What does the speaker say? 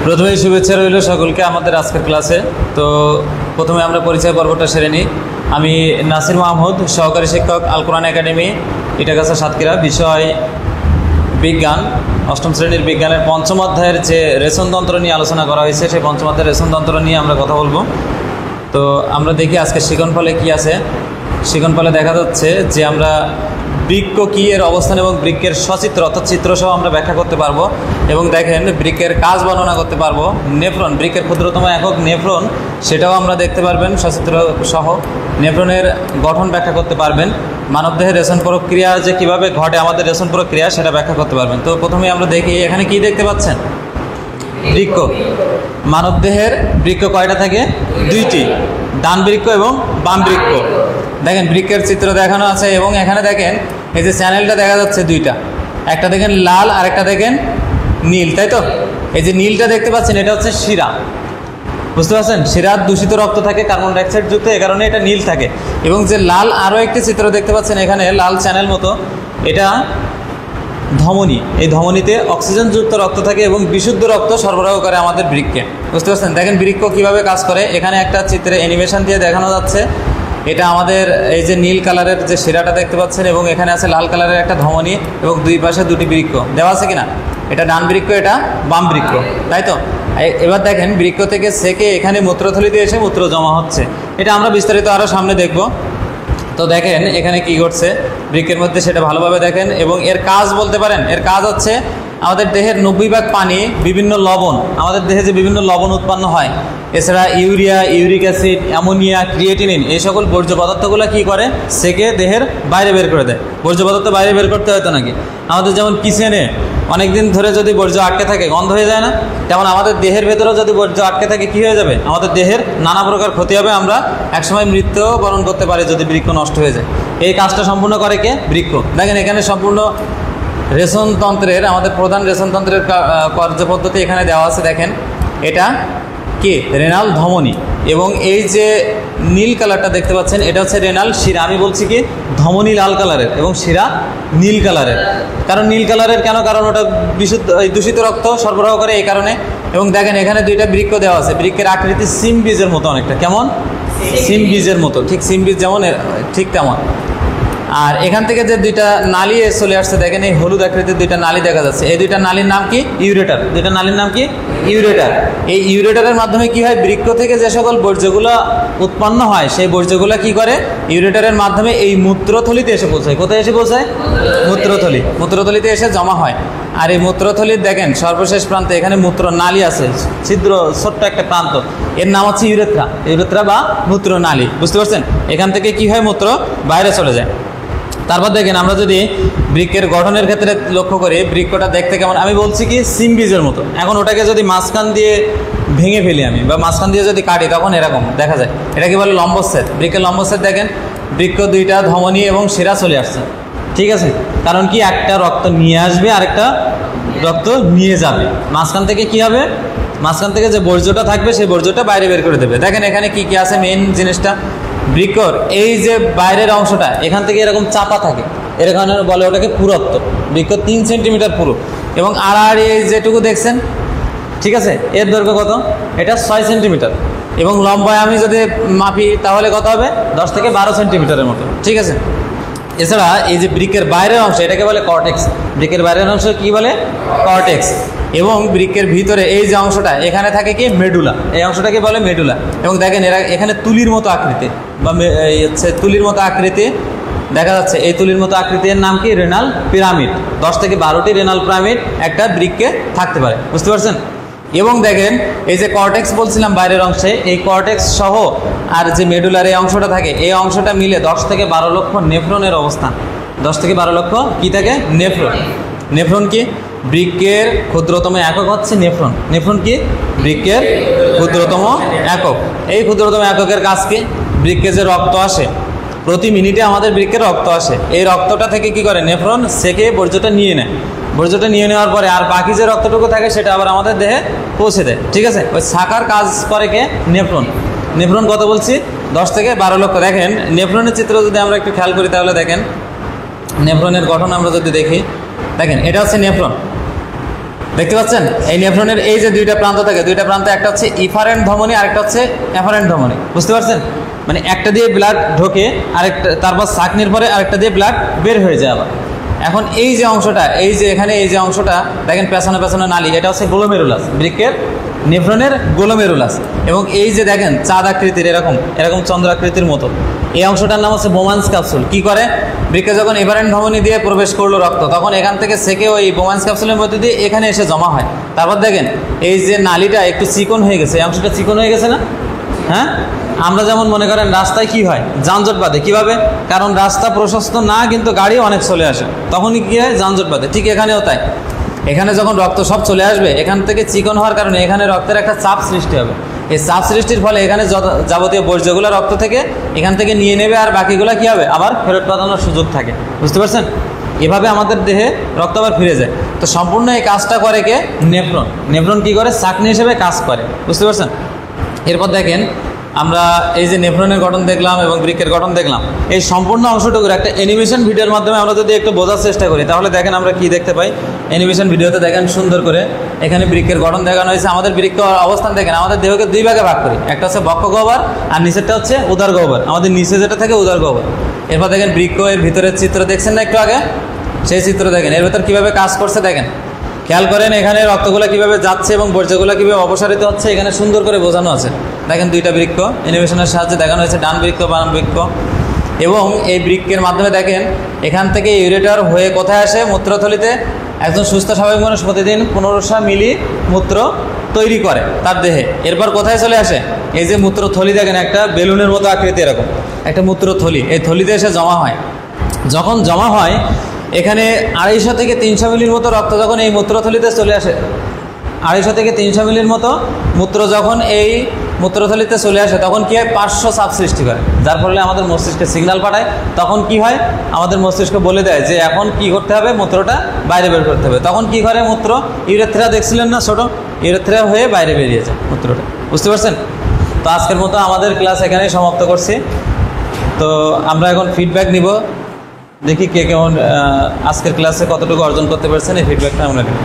প্রথমেই শুভেচ্ছা রইল সকলকে আমাদের আজকের ক্লাসে। তো প্রথমে আমরা পরিচয় পর্বটা সেরে নিই। আমি নাসির মাহমুদ, সহকারী শিক্ষক, আল কোরআন একাডেমি, ইটাগাছা, সাতক্ষীরা। বিষয় বিজ্ঞান, অষ্টম শ্রেণীর বিজ্ঞানের পঞ্চম অধ্যায়ের যে রেশনতন্ত্র নিয়ে আলোচনা করা হয়েছে, সেই পঞ্চম অধ্যায়ের রেশনতন্ত্র নিয়ে আমরা কথা বলবো। তো আমরা দেখি আজকে শিকনফলে কি আছে। শিকনফলে দেখা যাচ্ছে যে আমরা বৃক্ক কী, এর অবস্থান এবং বৃক্কের সচিত্র অর্থাৎ চিত্রসহ আমরা ব্যাখ্যা করতে পারবো। এবং দেখেন বৃক্কের কাজ বর্ণনা করতে পারবো। নেফ্রন, বৃক্কের ক্ষুদ্রতম একক নেফ্রন, সেটাও আমরা দেখতে পারবেন সচিত্র সহ। নেফ্রনের গঠন ব্যাখ্যা করতে পারবেন। মানবদেহের রেশন প্রক্রিয়া যে কীভাবে ঘটে, আমাদের রেশন প্রক্রিয়া, সেটা ব্যাখ্যা করতে পারবেন। তো প্রথমে আমরা দেখি এখানে কি দেখতে পাচ্ছেন, বৃক্ক। মানবদেহের বৃক্ক কয়টা থাকে? দুইটি, ডান বৃক্ক এবং বাম বৃক্ক। দেখেন বৃক্কের চিত্র দেখানো আছে এবং এখানে দেখেন এই যে চ্যানেলটা দেখা যাচ্ছে দুইটা, একটা দেখেন লাল আর একটা দেখেন নীল, তাই তো? এই যে নীলটা দেখতে পাচ্ছেন, এটা হচ্ছে শিরা, বুঝতে পারছেন? শিরার দূষিত রক্ত থাকে কার্বন ডাইঅক্সাইড যুক্ত, এ কারণে এটা নীল থাকে। এবং যে লাল আরও একটি চিত্র দেখতে পাচ্ছেন এখানে, লাল চ্যানেল মতো, এটা ধমনী। এই ধমনীতে অক্সিজেনযুক্ত রক্ত থাকে এবং বিশুদ্ধ রক্ত সরবরাহ করে আমাদের বৃক্কে, বুঝতে পারছেন? দেখেন বৃক্ক কীভাবে কাজ করে, এখানে একটা চিত্রে অ্যানিমেশন দিয়ে দেখানো যাচ্ছে। এটা আমাদের এই যে নীল কালারের যে শিরাটা দেখতে পাচ্ছেন এবং এখানে আছে লাল কালারের একটা ধমনী এবং দুই পাশে দুটি বৃক্ক দেওয়া আছে কিনা। এটা ডান বৃক্ক, এটা বাম বৃক্ক, তাই তো? এবার দেখেন বৃক্ক থেকে সেকে এখানে মূত্রথলিতে এসে মূত্র জমা হচ্ছে। এটা আমরা বিস্তারিত আরও সামনে দেখব। তো দেখেন এখানে কি ঘটছে বৃক্কের মধ্যে, সেটা ভালোভাবে দেখেন। এবং এর কাজ বলতে পারেন, এর কাজ হচ্ছে আমাদের দেহের 90% পানি, বিভিন্ন লবণ, আমাদের দেহে যে বিভিন্ন লবণ উৎপন্ন হয়, এছাড়া urea, uric acid, ammonia, creatinine, এই সকল বর্জ্য পদার্থগুলো কী করে, সেকে দেহের বাইরে বের করে দেয়। বর্জ্য পদার্থ বাইরে বের করতে হয়তো নাকি, আমাদের যেমন কিচেনে অনেক দিন ধরে যদি বর্জ্য আটকে থাকে গন্ধ হয়ে যায় না, তেমন আমাদের দেহের ভেতরেও যদি বর্জ্য আটকে থাকে কী হয়ে যাবে, আমাদের দেহের নানা প্রকার ক্ষতি হবে। আমরা একসময় মৃত্যু বরণ করতে পারি যদি বৃক্ক নষ্ট হয়ে যায়। এই কাজটা সম্পূর্ণ করে কে? বৃক্ক। দেখেন এখানে সম্পূর্ণ রেশনতন্ত্রের, আমাদের প্রধান রেশনতন্ত্রের কার্যপদ্ধতি এখানে দেওয়া আছে। দেখেন এটা কি, রেনাল ধমনী। এবং এই যে নীল কালারটা দেখতে পাচ্ছেন, এটা হচ্ছে রেনাল শিরা। আমি বলছি কি, ধমনী লাল কালারের এবং শিরা নীল কালারের। কারণ নীল কালারের কেন? কারণ ওটা বিশুদ্ধ দূষিত রক্ত সরবরাহ করে, এই কারণে। এবং দেখেন এখানে দুইটা বৃক্ক দেওয়া আছে। বৃক্কের আকৃতি সিম বীজের মতো অনেকটা, কেমন? সিম বীজের মতো, ঠিক সিম বীজ যেমন ঠিক তেমন। আর এখান থেকে যে দুইটা নালী চলে আসছে, দেখেন এই হলুদ আকৃতির দুইটা নালী দেখা যাচ্ছে। এই দুইটা নালীর নাম কি? ইউরেটার। দুইটা নালীর নাম কি? ইউরেটার। এই ইউরেটারের মাধ্যমে কি হয়, বৃক্ক থেকে যে সকল বর্জ্যগুলো উৎপন্ন হয়, সেই বর্জ্যগুলো কি করে, ইউরেটারের মাধ্যমে এই মূত্রথলিতে এসে পৌঁছায়। কোথায় এসে পৌঁছায়? মূত্রথলি। মূত্রথলিতে এসে জমা হয়। আর এই মূত্রথলির দেখেন সর্বশেষ প্রান্তে এখানে মূত্র নালী আছে, ছিদ্র, ছোট্ট একটা প্রান্ত, এর নাম হচ্ছে ইউরেথ্রা। ইউরেথ্রা বা মূত্র নালী, বুঝতে পারছেন? এখান থেকে কি হয়, মূত্র বাইরে চলে যায়। তারপর দেখেন আমরা যদি বৃক্কের গঠনের ক্ষেত্রে লক্ষ্য করি, বৃক্কটা দেখতে কেমন, আমি বলছি কি সিম বীজের মতো। এখন ওটাকে যদি মাঝখান দিয়ে ভেঙে ফেলি আমি, বা মাঝখান দিয়ে যদি কাটি, তখন এরকম দেখা যায়। এটাকে বলে লম্বচ্ছেদ। বৃক্কের লম্বচ্ছেদ দেখেন, বৃক্ক দুইটা, ধমনী এবং শিরা চলে আসছে, ঠিক আছে? কারণ কি, একটা রক্ত নিয়ে আসবে আরেকটা রক্ত নিয়ে যাবে। মাঝখান থেকে কি হবে, মাঝখান থেকে যে বর্জ্যটা থাকবে সেই বর্জ্যটা বাইরে বের করে দেবে। দেখেন এখানে কি কি আছে, মেইন জিনিসটা, বৃক্কর এই যে বাইরের অংশটা, এখান থেকে এরকম চাপা থাকে, এর কারণে বলে ওটাকে পুরুত্ব। বৃক্ক 3 সেন্টিমিটার পুরু। এবং আর এই যেটুকু দেখছেন, ঠিক আছে, এর দৈর্ঘ্য কত? এটা 6 সেন্টিমিটার। এবং লম্বায় আমি যদি মাপি তাহলে কত হবে, 10 থেকে 12 সেন্টিমিটারের মতো, ঠিক আছে? এছাড়া এই যে বৃক্কের বাইরের অংশ, এটাকে বলে কর্টেক্স। বৃক্কের বাইরের অংশ কি বলে? কর্টেক্স। এবং বৃক্কের ভিতরে এই যে অংশটা, এখানে থাকে কি, মেডুলা। এই অংশটাকে বলে মেডুলা। এবং দেখেন এরা এখানে তুলির মতো আকৃতি, বা হচ্ছে তুলির মতো আকৃতি দেখা যাচ্ছে। এই তুলির মতো আকৃতির নাম কি? Renal pyramid. 10 থেকে 12টি রেনাল পিরামিড একটা বৃক্কে থাকতে পারে, বুঝতে পারছেন? এবং দেখেন এই যে কর্টেক্স বলছিলাম বাইরের অংশে, এই কর্টেক্স সহ আর যে মেডুলার এই অংশটা থাকে, এই অংশটা মিলে 10 থেকে 12 লক্ষ নেফ্রনের অবস্থান। 10 থেকে 12 লক্ষ কি থাকে? নেফ্রন। নেফ্রন কি? বৃক্কের ক্ষুদ্রতম একক হচ্ছে নেফ্রন। নেফ্রন কি? বৃক্কের ক্ষুদ্রতম একক। এই ক্ষুদ্রতম এককের কাজ কি? বৃক্কে যে রক্ত আসে, প্রতি মিনিটে আমাদের বৃক্কে রক্ত আসে, এই রক্তটা থেকে কি করে, নেফ্রন সেকে বর্জ্যটা নিয়ে নেয়। বর্জ্যটা নিয়ে নেওয়ার পরে আর বাকি যে রক্তটুকু থাকে সেটা আবার আমাদের দেহে পৌঁছে দেয়, ঠিক আছে? ওই শাখার কাজ করে কে? নেফ্রন। নেফ্রন কত বলছি? 10 থেকে 12 লক্ষ। দেখেন নেফ্রনের চিত্র যদি আমরা একটু খেয়াল করি তাহলে দেখেন নেফ্রনের গঠন আমরা যদি দেখি, দেখেন এটা হচ্ছে নেফ্রন, দেখতে পাচ্ছেন এই নেফ্রনের এই যে দুইটা প্রান্ত থাকে, দুইটা প্রান্তে একটা হচ্ছে ইফারেন্ট ধমনী, আরেকটা হচ্ছে এফারেন্ট ধমনী। বুঝতে পারছেন? মানে একটা দিয়ে ব্লাড ঢোকে, আরেকটা তারপর সাকনির পরে আরেকটা দিয়ে ব্লাড বের হয়ে যায় আবার। এখন এই যে অংশটা, এই যে এখানে এই যে অংশটা দেখেন পেছনে পেছনে নালী, এটা হচ্ছে গ্লোমেরুলাস, বৃক্কের নেফ্রনের গ্লোমেরুলাস। এবং এই যে দেখেন চাঁদ আকৃতির এরকম এরকম চন্দ্রাকৃতির মতো, এই অংশটার নাম হচ্ছে বোমান্স ক্যাপসুল। কি করে? বৃক্কে যখন এভারেন্ট ধমনী দিয়ে প্রবেশ করলো রক্ত, তখন এখান থেকে সেকে ওই বোমান্স ক্যাপসুলের মধ্যে দিয়ে এখানে এসে জমা হয়। তারপর দেখেন এই যে নালীটা একটু চিকন হয়ে গেছে, এই অংশটা চিকন হয়ে গেছে না? হ্যাঁ, আমরা যেমন মনে করেন রাস্তায় কি হয়, যানজট বাঁধে। কীভাবে? কারণ রাস্তা প্রশস্ত না, কিন্তু গাড়ি অনেক চলে আসে, তখনই কী হয়, যানজট বাঁধে। ঠিক এখানেও তাই, এখানে যখন রক্ত সব চলে আসবে, এখান থেকে চিকন হওয়ার কারণে এখানে রক্তের একটা চাপ সৃষ্টি হবে। এই চাপ সৃষ্টির ফলে এখানে যাবতীয় বর্জ্যগুলো রক্ত থেকে এখান থেকে নিয়ে নেবে, আর বাকিগুলো কী হবে, আবার ফেরত পাঠানোর সুযোগ থাকে। বুঝতে পারছেন? এভাবে আমাদের দেহে রক্ত আবার ফিরে যায়। তো সম্পূর্ণ এই কাজটা করে কে? নেফ্রন। নেফ্রন কী করে? চাকনি হিসেবে কাজ করে। বুঝতে পারছেন? এরপর দেখেন আমরা এই যে নেফ্রনের গঠন দেখলাম এবং বৃক্কের গঠন দেখলাম, এই সম্পূর্ণ অংশটুকুর একটা অ্যানিমেশন ভিডিওর মাধ্যমে আমরা যদি একটু বোঝার চেষ্টা করি, তাহলে দেখেন আমরা কি দেখতে পাই। অ্যানিমেশন ভিডিওতে দেখেন সুন্দর করে এখানে বৃক্কের গঠন দেখানো হয়েছে। আমাদের বৃক্ক অবস্থান দেখেন, আমাদের দেহকে দুই ভাগে ভাগ করি, একটা হচ্ছে বক্ষ গহ্বর আর নিচেরটা হচ্ছে উদর গহ্বর। আমাদের নিচে যেটা থাকে উদর গহ্বর। এরপর দেখেন বৃক্ক, এর ভিতরের চিত্র দেখছেন না একটু আগে, সেই চিত্র দেখেন, এর ভেতর কীভাবে কাজ করছে দেখেন। খেয়াল করেন এখানে রক্তগুলো কীভাবে যাচ্ছে এবং বর্জ্যগুলো কীভাবে অপসারিত হচ্ছে, এখানে সুন্দর করে বোঝানো আছে। দেখেন দুইটা বৃক্ক অ্যানিমেশনের সাহায্যে দেখানো হয়েছে, ডান বৃক্ক বাম বৃক্ক। এবং এই বৃক্কের মাধ্যমে দেখেন এখান থেকে ইউরেটার হয়ে কোথায় আসে? মূত্রথলিতে। একজন সুস্থ স্বাভাবিক মানুষ প্রতিদিন 1500 মিলি মূত্র তৈরি করে তার দেহে। এরপর কোথায় চলে আসে? এই যে মূত্রথলি দেখেন, একটা বেলুনের মতো আকৃতি এরকম একটা মূত্রথলি, এই থলিতে এসে জমা হয়। যখন জমা হয় এখানে 250 থেকে 300 মিলির মতো রক্ত যখন এই মূত্রথলিতে চলে আসে, 250 থেকে 300 মিলির মতো মূত্র যখন এই মূত্রথলিতে চলে আসে, তখন কী হয়? 500 চাপ সৃষ্টি করে, যার ফলে আমাদের মস্তিষ্কে সিগন্যাল পাঠায়। তখন কি হয়? আমাদের মস্তিষ্ক বলে দেয় যে এখন কি করতে হবে, মূত্রটা বাইরে বের করতে হবে। তখন কি করে? মূত্র ইউরেথ্রা দেখছিলেন না, ছোটো ইউরেথ্রা হয়ে বাইরে বেরিয়ে যায় মূত্রটা। বুঝতে পারছেন? তো আজকের মতো আমাদের ক্লাস এখানেই সমাপ্ত করছি। তো আমরা এখন ফিডব্যাক নিব, দেখি কে কেমন আজকের ক্লাসে কতটুকু অর্জন করতে পারছেন, এই ফিডব্যাকটা আমরা নিব।